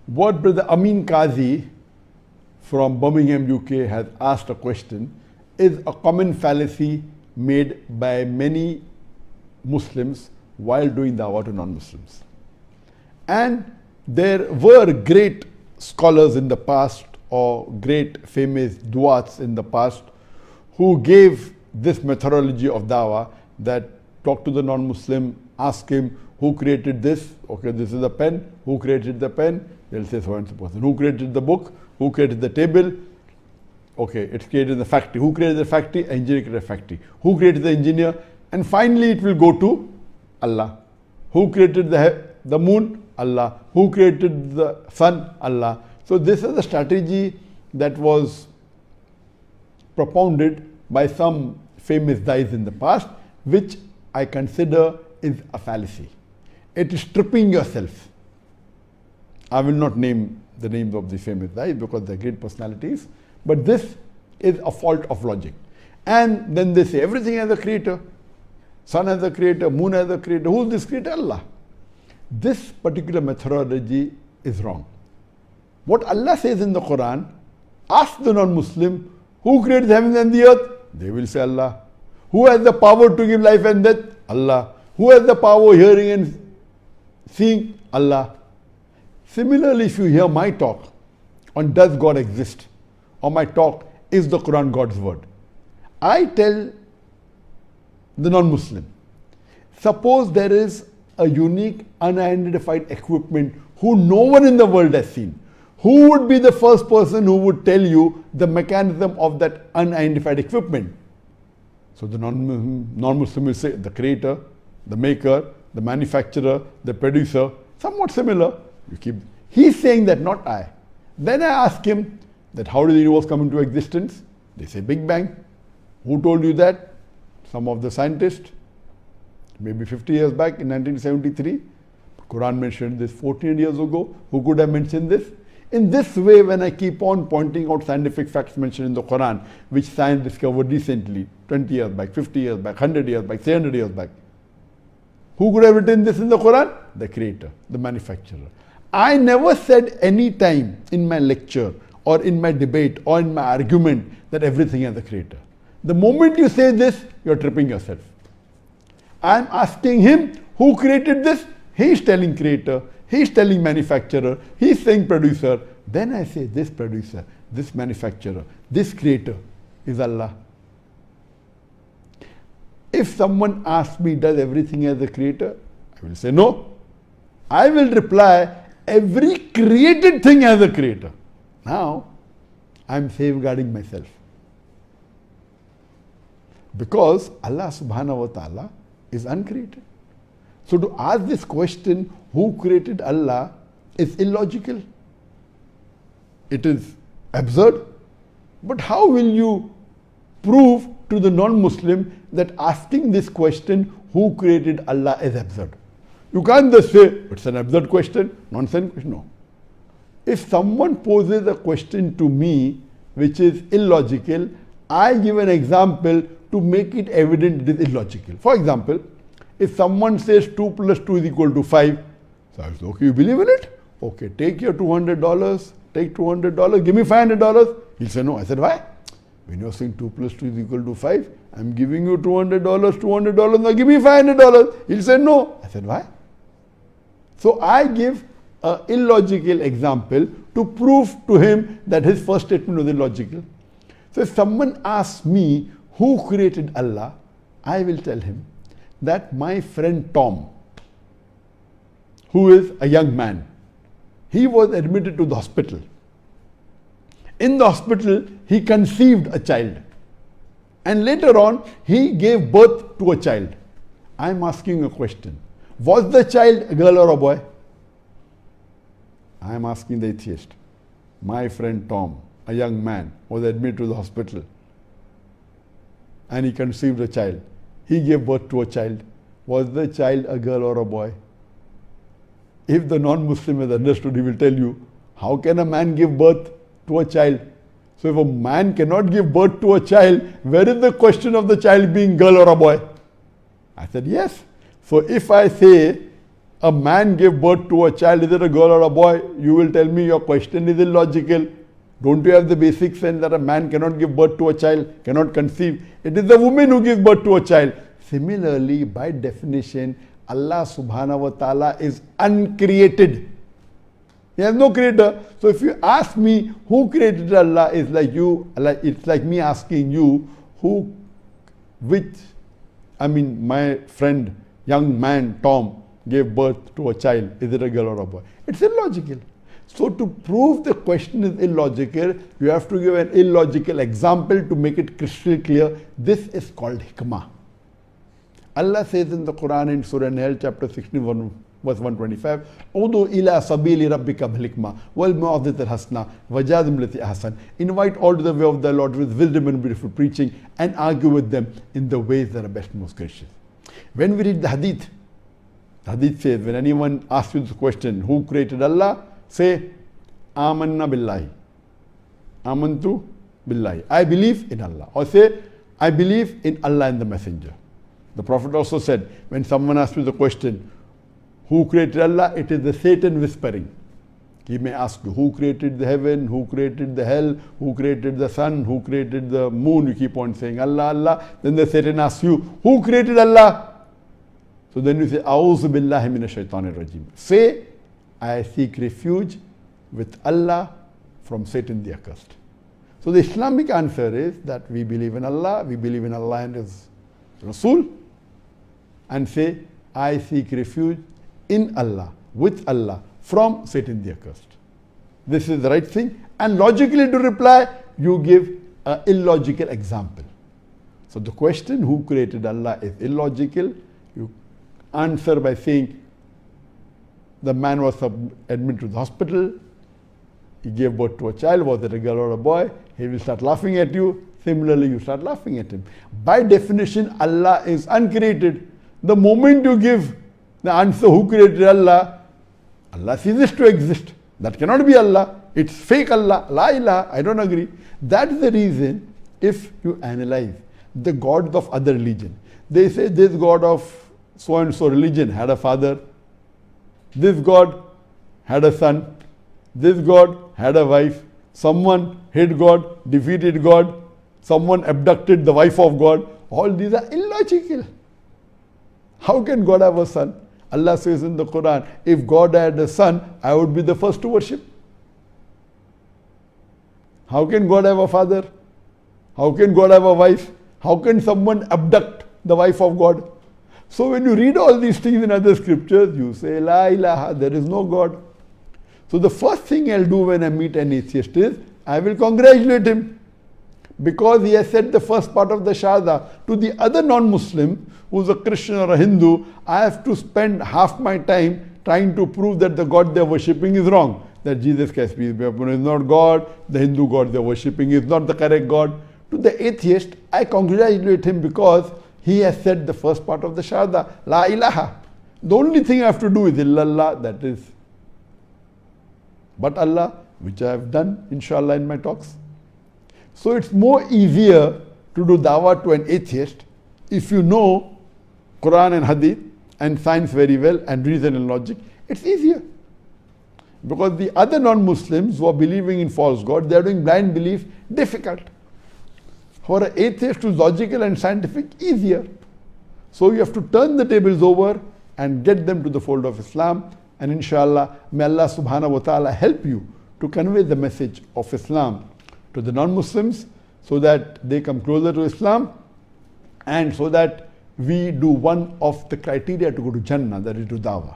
What Brother Amin Qazi from Birmingham, UK has asked a question is a common fallacy made by many Muslims while doing dawah to non-Muslims. And there were great scholars in the past or great famous duats in the past who gave this methodology of dawah, that talk to the non-Muslim, ask him who created this. Okay, this is a pen. Who created the pen? They'll say so and so person. Who created the book? Who created the table? Okay, it's created in the factory. Who created the factory? Engineer created the factory. Who created the engineer? And finally it will go to Allah. Who created the moon? Allah. Who created the sun? Allah. So this is a strategy that was propounded by some famous dais in the past, which I consider is a fallacy. It is stripping yourself. I will not name the names of the famous dais because they are great personalities, but this is a fault of logic. And then they say everything has a creator. Sun has a creator, moon has a creator. Who is this creator? Allah. This particular methodology is wrong. What Allah says in the Quran, ask the non-Muslim, who created the heavens and the earth? They will say Allah. Who has the power to give life and death? Allah. Who has the power of hearing and seeing? Allah. Similarly, if you hear my talk on does God exist, or my talk, is the Quran God's word? I tell the non-Muslim, suppose there is a unique unidentified equipment who no one in the world has seen. Who would be the first person who would tell you the mechanism of that unidentified equipment? So the non-Muslim will say the creator, the maker, the manufacturer, the producer, somewhat similar. He's saying that, not I. Then I ask him that how did the universe come into existence? They say Big Bang. Who told you that? Some of the scientists, maybe 50 years back in 1973. Quran mentioned this 14 years ago. Who could have mentioned this? In this way, when I keep on pointing out scientific facts mentioned in the Quran, which science discovered recently, 20 years back, 50 years back, 100 years back, 300 years back, who could have written this in the Quran? The creator, the manufacturer. I never said any time in my lecture or in my debate or in my argument that everything has a creator. The moment you say this, you're tripping yourself. I'm asking him who created this. He's telling creator, he's telling manufacturer, he's saying producer. Then I say this producer, this manufacturer, this creator is Allah. If someone asks me, does everything has a creator? I will say no. I will reply, every created thing has a creator. Now, I'm safeguarding myself. Because Allah subhanahu wa ta'ala is uncreated. So to ask this question, who created Allah, is illogical. It is absurd. But how will you prove to the non-Muslim that asking this question, who created Allah, is absurd? You can't just say, it's an absurd question, nonsense question. No. If someone poses a question to me which is illogical, I give an example to make it evident it is illogical. For example, if someone says 2 plus 2 is equal to 5, so I say, okay, you believe in it? Okay, take your $200, take $200, give me $500. He'll say, no. I said, why? When you're saying 2 plus 2 is equal to 5, I'm giving you $200, now give me $500. He'll say, no. I said, why? So I give an illogical example to prove to him that his first statement was illogical. So if someone asks me who created Allah, I will tell him that my friend Tom, who is a young man, he was admitted to the hospital. In the hospital, he conceived a child. And later on, he gave birth to a child. I am asking a question. Was the child a girl or a boy? I am asking the atheist. My friend Tom, a young man, was admitted to the hospital. And he conceived a child. He gave birth to a child. Was the child a girl or a boy? If the non-Muslim has understood, he will tell you, how can a man give birth to a child? So if a man cannot give birth to a child, where is the question of the child being girl or a boy? I said, yes. So if I say a man gave birth to a child, is it a girl or a boy? You will tell me your question is illogical. Don't you have the basic sense that a man cannot give birth to a child, cannot conceive? It is the woman who gives birth to a child. Similarly, by definition, Allah subhanahu wa ta'ala is uncreated. He has no creator. So if you ask me who created Allah, it's like me asking you my friend, young man Tom, gave birth to a child. Is it a girl or a boy? It's illogical. So to prove the question is illogical, you have to give an illogical example to make it crystal clear. This is called hikmah. Allah says in the Quran in Surah Nahl chapter 61 verse 125, Udu ila sabili rabbika bil hikmah wal mu'adhit al hasna wajadhim lati ahsan. Invite all to the way of the Lord with wisdom and beautiful preaching, and argue with them in the ways that are best and most gracious. When we read the hadith says, when anyone asks you this question, who created Allah? Say, Amanna billahi. Amantu billahi. I believe in Allah. Or say, I believe in Allah and the Messenger. The Prophet also said, when someone asks you the question, who created Allah? It is the Satan whispering. He may ask you, who created the heaven? Who created the hell? Who created the sun? Who created the moon? You keep on saying, Allah, Allah. Then the Satan asks you, who created Allah? So then you say, A'udhu billahi minash shaitanir rajim. Say, I seek refuge with Allah from Satan the accursed. So the Islamic answer is that we believe in Allah and His Rasul, and say, I seek refuge in Allah, with Allah, from Satan the accursed. This is the right thing. And logically to reply, you give an illogical example. So the question, who created Allah, is illogical. You answer by saying, the man was admitted to the hospital, he gave birth to a child, was it a girl or a boy? He will start laughing at you. Similarly, you start laughing at him. By definition, Allah is uncreated. The moment you give the answer, who created Allah, Allah ceases to exist. That cannot be Allah. It's fake Allah. La ilaha. I don't agree. That's the reason, if you analyze the gods of other religion, they say this God of so and so religion had a father, this God had a son, this God had a wife, someone hid God, defeated God, someone abducted the wife of God. All these are illogical. How can God have a son? Allah says in the Quran, if God had a son, I would be the first to worship. How can God have a father? How can God have a wife? How can someone abduct the wife of God? So when you read all these things in other scriptures, you say, La ilaha, there is no God. So the first thing I'll do when I meet an atheist is, I will congratulate him, because he has said the first part of the Shahada. To the other non-Muslim, who's a Christian or a Hindu, I have to spend half my time trying to prove that the God they're worshipping is wrong. That Jesus Christ peace be upon him is not God, the Hindu God they're worshipping is not the correct God. To the atheist, I congratulate him because he has said the first part of the Shahada, La ilaha. The only thing I have to do is illallah, that is but Allah, which I have done, inshallah, in my talks. So it's more easier to do dawah to an atheist if you know Quran and Hadith and science very well and reason and logic. It's easier. Because the other non-Muslims who are believing in false God, they are doing blind belief, difficult. For an atheist who is logical and scientific, easier. So you have to turn the tables over and get them to the fold of Islam. And inshallah, may Allah subhanahu wa ta'ala help you to convey the message of Islam to the non-Muslims so that they come closer to Islam, and so that we do one of the criteria to go to Jannah, that is to dawah.